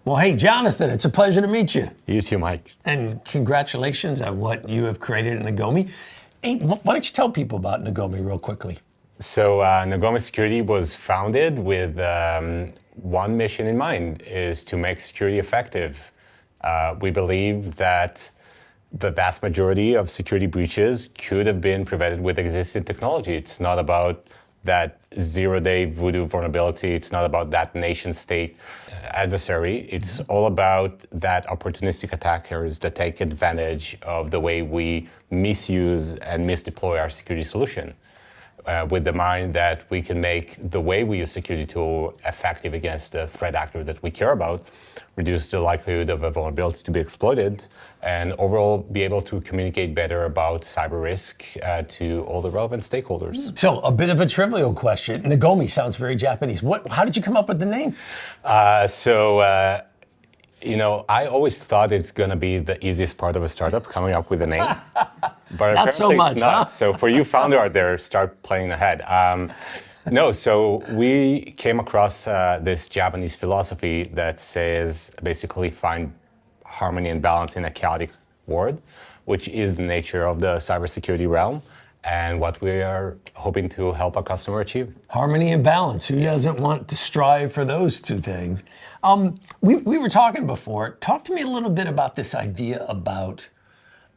Well, hey, Jonathan, it's a pleasure to meet you. You too, Mike. And congratulations on what you have created at Nagomi. Hey, why don't you tell people about Nagomi real quickly? So Nagomi Security was founded with one mission in mind, is to make security effective. We believe that the vast majority of security breaches could have been prevented with existing technology. It's not about that zero-day voodoo vulnerability. It's not about that nation-state adversary. It's all about that opportunistic attackers that take advantage of the way we misuse and misdeploy our security solution. With the mind that we can make the way we use security tool effective against the threat actor that we care about, reduce the likelihood of a vulnerability to be exploited, and overall be able to communicate better about cyber risk to all the relevant stakeholders. So a bit of a trivial question. Nagomi sounds very Japanese. How did you come up with the name? I always thought it's going to be the easiest part of a startup, coming up with a name. But not so much, it's not. huh? So for you founder out there, start playing ahead. So we came across this Japanese philosophy that says basically find harmony and balance in a chaotic world, which is the nature of the cybersecurity realm, and what we are hoping to help our customer achieve. Harmony and balance. Who doesn't want to strive for those two things? We were talking before. Talk to me a little bit about this idea about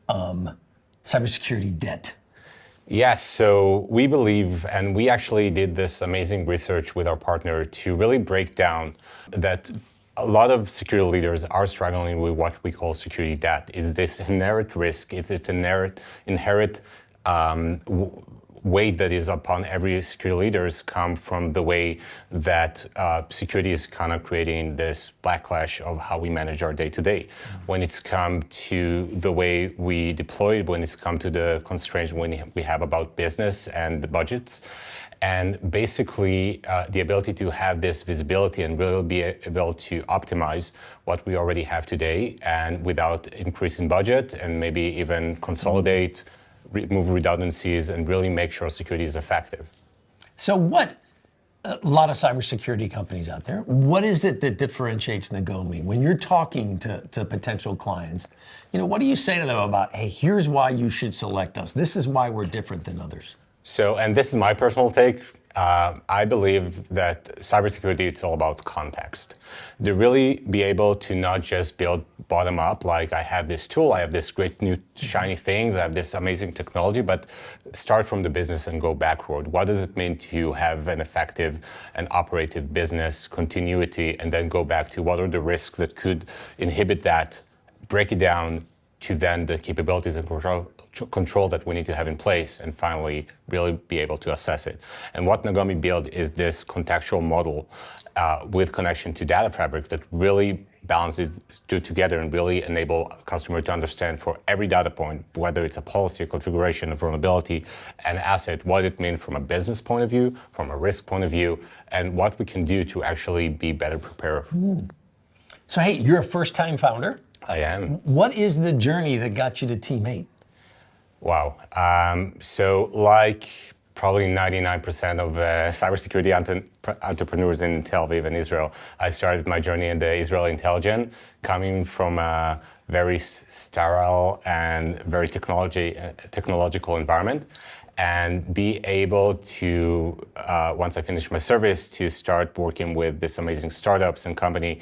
cybersecurity debt. Yes, so we believe, and we actually did this amazing research with our partner to really break down that a lot of security leaders are struggling with what we call security debt. Is this inherent risk? Is it inherent weight that is upon every security leaders come from the way that security is kind of creating this backlash of how we manage our day-to-day. When it's come to the way we deploy, when it's come to the constraints when we have about business and the budgets, and basically the ability to have this visibility and really be able to optimize what we already have today, and without increasing budget, and maybe even consolidate, remove redundancies, and really make sure security is effective. So a lot of cybersecurity companies out there, what is it that differentiates Nagomi? When you're talking to potential clients, what do you say to them about, hey, here's why you should select us. This is why we're different than others. So, and this is my personal take, I believe that cybersecurity, it's all about context. To really be able to not just build bottom up, like I have this tool, I have this great new shiny things, I have this amazing technology, but start from the business and go backward. What does it mean to have an effective and operative business continuity, and then go back to what are the risks that could inhibit that, break it down to then the capabilities and control that we need to have in place, and finally really be able to assess it. And what Nagomi built is this contextual model with connection to data fabric that really balances two together and really enable a customer to understand for every data point, whether it's a policy, a configuration, a vulnerability, an asset, what it means from a business point of view, from a risk point of view, and what we can do to actually be better prepared. So hey, you're a first-time founder. I am. What is the journey that got you to Team 8? Wow. So like probably 99% of cybersecurity entrepreneurs in Tel Aviv and Israel, I started my journey in the Israeli intelligence, coming from a very sterile and very technological environment, and be able to, once I finished my service, to start working with this amazing startups and company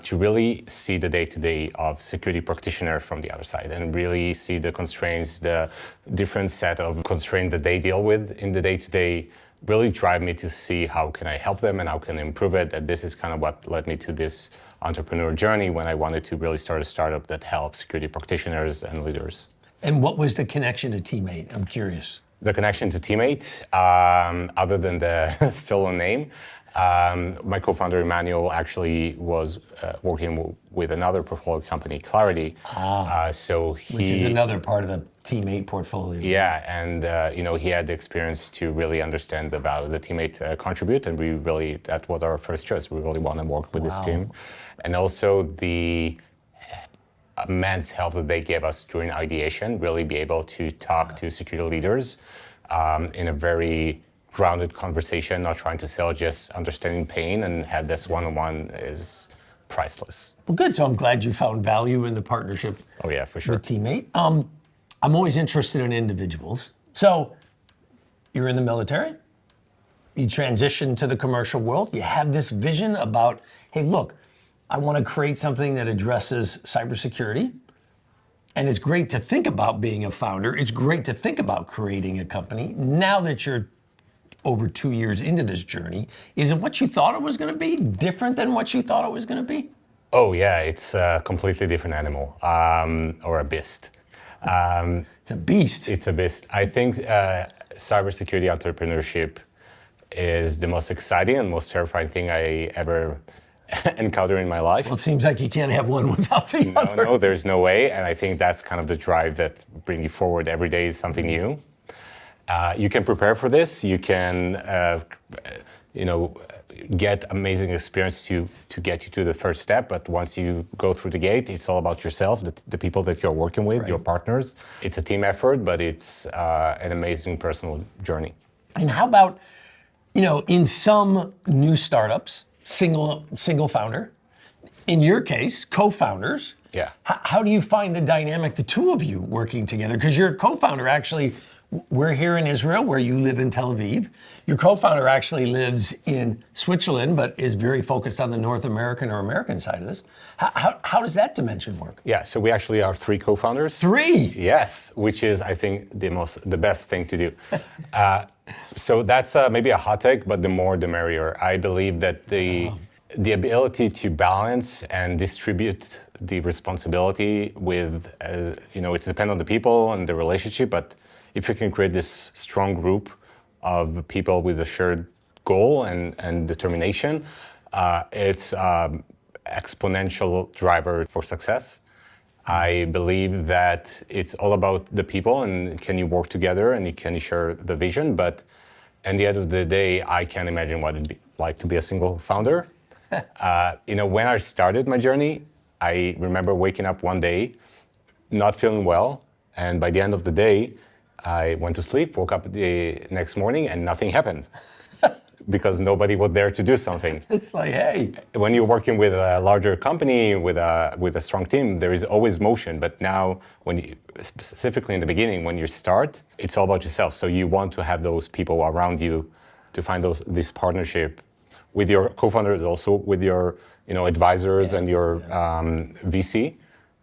to really see the day-to-day of security practitioner from the other side, and really see the constraints, the different set of constraints that they deal with in the day-to-day, really drive me to see how can I help them and how can I improve it. And this is kind of what led me to this entrepreneur journey when I wanted to really start a startup that helps security practitioners and leaders. And what was the connection to Team 8? I'm curious. The connection to Team 8, other than the stolen name, my co-founder Emmanuel actually was working with another portfolio company, Clarity. Which is another part of the Team 8 portfolio. Yeah, and he had the experience to really understand the value that Team 8 contribute, and that was our first choice. We really want to work with this team, and also the immense help that they gave us during ideation. Really be able to talk to security leaders in a very grounded conversation, not trying to sell, just understanding pain, and have this one-on-one is priceless. Well, good. So I'm glad you found value in the partnership Oh yeah, for sure. with Teammate. I'm always interested in individuals. So you're in the military, you transition to the commercial world, you have this vision about, hey, look, I want to create something that addresses cybersecurity. And it's great to think about being a founder. It's great to think about creating a company. Now that you're over 2 years into this journey, is it what you thought it was going to be? Different than what you thought it was going to be? Oh yeah, it's a completely different animal, or a beast. It's a beast. It's a beast. I think cybersecurity entrepreneurship is the most exciting and most terrifying thing I ever encountered in my life. Well, it seems like you can't have one without the other. No, there's no way. And I think that's kind of the drive that brings you forward. Every day is something new. You can prepare for this. You can, get amazing experience to get you to the first step. But once you go through the gate, it's all about yourself, the people that you're working with, your partners. It's a team effort, but it's an amazing personal journey. And how about, in some new startups, single founder, in your case, co-founders. Yeah. How do you find the dynamic, the two of you working together? Because your co-founder actually, we're here in Israel, where you live in Tel Aviv. Your co-founder actually lives in Switzerland, but is very focused on the North American or American side of this. How does that dimension work? Yeah, so we actually are 3 co-founders. 3? Yes, which is, I think, the best thing to do. So that's maybe a hot take, but the more the merrier. I believe that the ability to balance and distribute the responsibility with, it's dependent on the people and the relationship, but if you can create this strong group of people with a shared goal and determination, it's exponential driver for success. I believe that it's all about the people and can you work together and can you share the vision. But at the end of the day, I can't imagine what it'd be like to be a single founder. When I started my journey, I remember waking up one day, not feeling well. And by the end of the day, I went to sleep, woke up the next morning and nothing happened. Because nobody was there to do something. It's like, hey. When you're working with a larger company, with a strong team, there is always motion. But now, specifically in the beginning, when you start, it's all about yourself. So you want to have those people around you to find this partnership with your co-founders, also with your advisors and your VC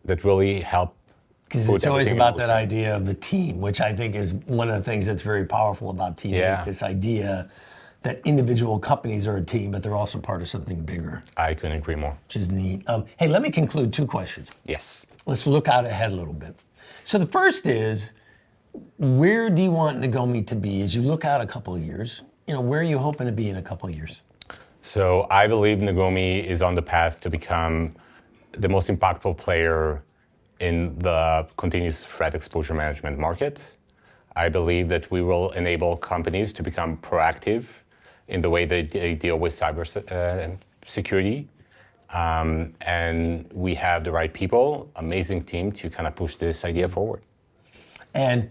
that really help. Because it's always about that idea of the team, which I think is one of the things that's very powerful about Teammate. Yeah. This idea that individual companies are a team, but they're also part of something bigger. I couldn't agree more. Which is neat. Hey, let me conclude 2 questions. Yes. Let's look out ahead a little bit. So the first is, where do you want Nagomi to be as you look out a couple of years? Where are you hoping to be in a couple of years? So I believe Nagomi is on the path to become the most impactful player in the continuous threat exposure management market. I believe that we will enable companies to become proactive in the way they deal with cyber security. And we have the right people, amazing team to kind of push this idea forward. And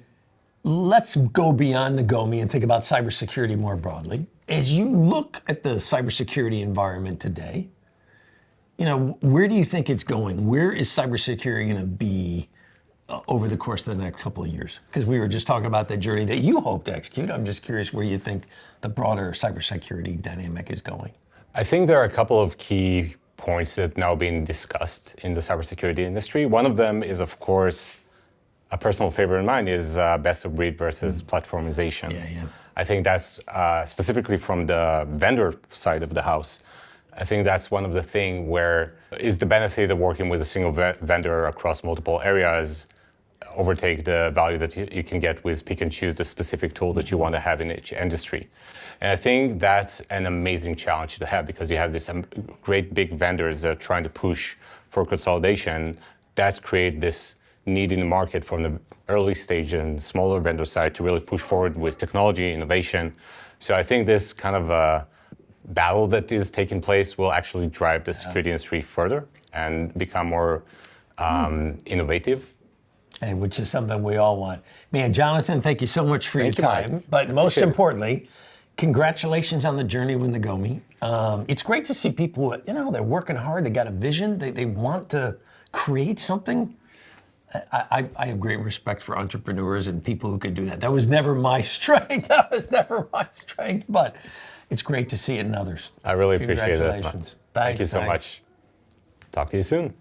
let's go beyond Nagomi and think about cybersecurity more broadly. As you look at the cybersecurity environment today, where do you think it's going? Where is cybersecurity going to be over the course of the next couple of years? Because we were just talking about the journey that you hope to execute. I'm just curious where you think the broader cybersecurity dynamic is going. I think there are a couple of key points that now being discussed in the cybersecurity industry. One of them is, of course, a personal favorite of mine is best of breed versus platformization. Yeah. I think that's specifically from the vendor side of the house. I think that's one of the things where is the benefit of working with a single vendor across multiple areas overtake the value that you can get with pick and choose the specific tool that you want to have in each industry. And I think that's an amazing challenge to have because you have these great big vendors that are trying to push for consolidation. That's create this need in the market from the early stage and smaller vendor side to really push forward with technology, innovation. So I think this kind of battle that is taking place will actually drive the security industry further and become more innovative. And which is something we all want. Man, Jonathan, thank you so much for your Thank you, Mike. time. But most importantly, Congratulations on the journey with Nagomi. It's great to see people, they're working hard, they got a vision, they want to create something. I have great respect for entrepreneurs and people who can do that. That was never my strength. But it's great to see it in others. I really appreciate it. Congratulations. Thank you so Thanks. much. Talk to you soon.